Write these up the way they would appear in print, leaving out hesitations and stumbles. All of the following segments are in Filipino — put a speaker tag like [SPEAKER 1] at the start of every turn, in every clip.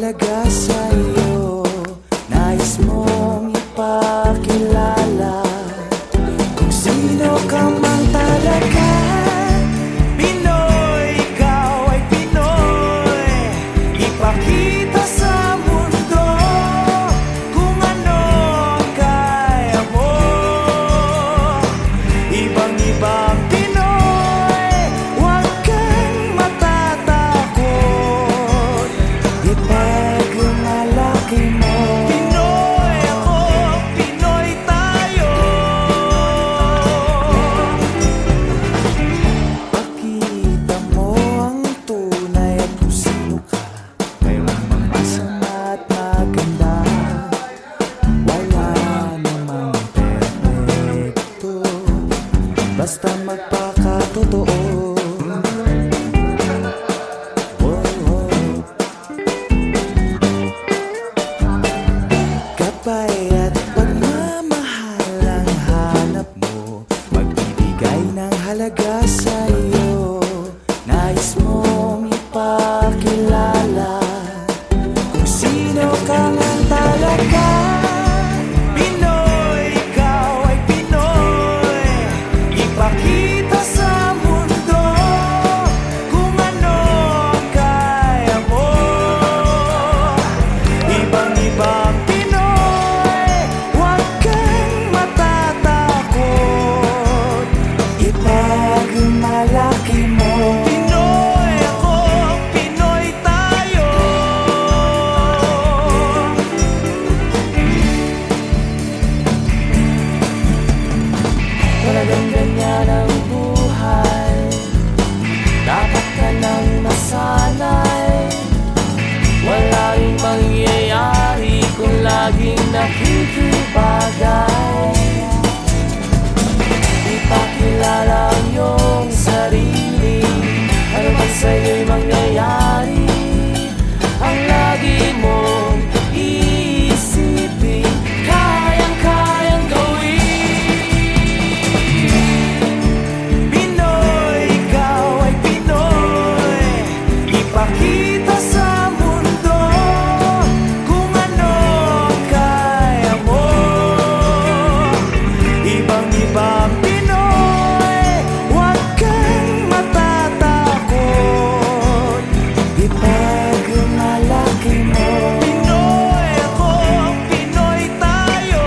[SPEAKER 1] halaga sa'yo. Nais mong ipakilala kung sino ka man talaga. Pinoy, ikaw ay Pinoy. Ipakita sa mundo kung ano ang kaya mo. Ibang-ibang Pinoy, huwag kang matatakot. Ipagmalaki mo. Pinoy ako, Pinoy tayo. Pakita mo ang tunay at kung sino ka. Mayroon mang masama at maganda. Wala namang perfecto, basta magpakatotoo. Gabay at pagmamahal ang hanap mo, magbibigay ng halaga sa'yo. Nais mong ipakilala kung sino ka man talaga. Pinoy, ikaw ay Pinoy. Ipakita sa mundo kung ano ang kaya mo. Ibang-ibang Pinoy, huwag kang matatakot. Ipagmalaki mo. Pinoy ako, Pinoy tayo. Talagang ganyan ang buhay, dapat ka nang masanay. Wala ring mangyayari kung laging nakikibagay. Ipakilala ang iyong sarili, ano man sa'yo'y mangyayari. Ang lagi mong iisipin, kayang-kayang gawin. Pinoy, ikaw ay Pinoy. Ipakita sa mundo kung ano ang kaya mo. Ibang-ibang Pinoy, huwag kang matatakot. Ipagmalaki mo. Pinoy ako, Pinoy tayo.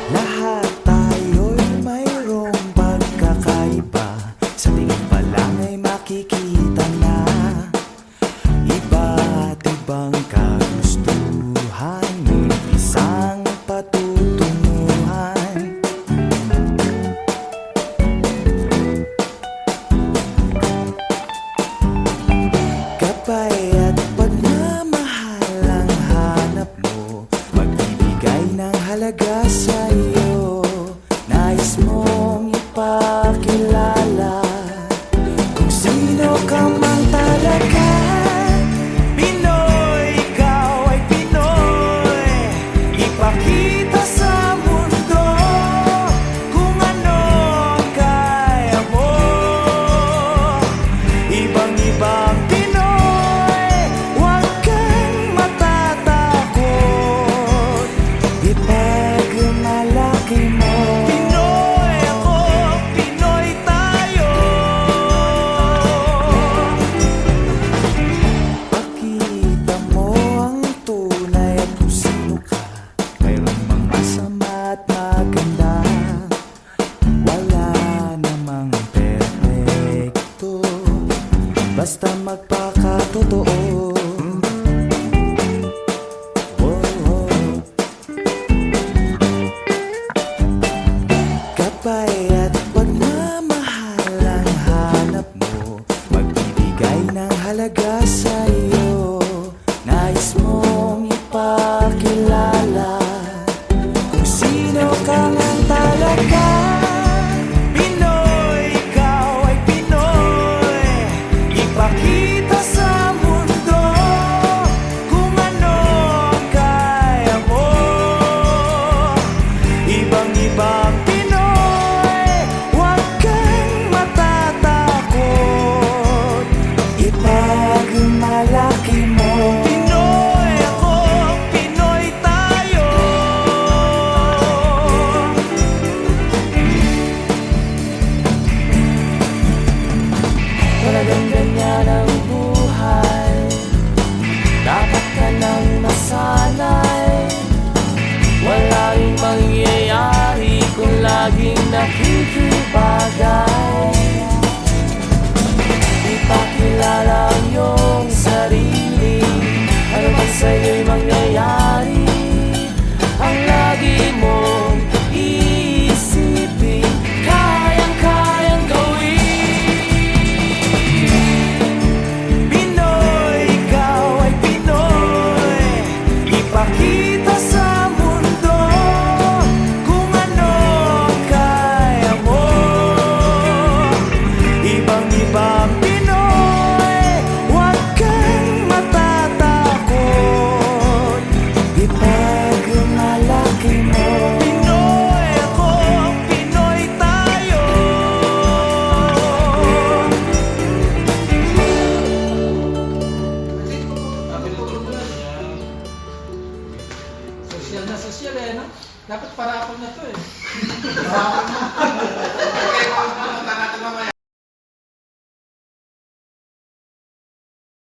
[SPEAKER 1] Lahat tayo'y mayroong pagkakaiba. Sa tingin pa lang ay makikita na iba't ibang kagustuhan, ngunit isang patutunguhan. Gabay at pagmamahal ang hanap mo, magbibigay ng halaga sa'yo. Nais mong ipakilala kung sino ka man talaga. Pinoy, ikaw ay Pinoy. Ipakita sa mundo kung ano ang kaya mo. Ibang-ibang Pinoy, huwag kang matatakot. Ipagmalaki mo. Pinoy ako, pakikibagay. Ipakilala ang iyong sarili, ano man sa'yo'y mangyayari, ang lagi mong iisipin, kayang-kayang gawin. Pinoy, ikaw ay Pinoy, ipakita sa mundo kung ano ang kaya mo. Ibang-ibang Pinoy, huwag kang matatakot, ipagmalaki mo. Pinoy ako, Pinoy tayo.
[SPEAKER 2] Social na social eh, no? Dapat parapon na to eh.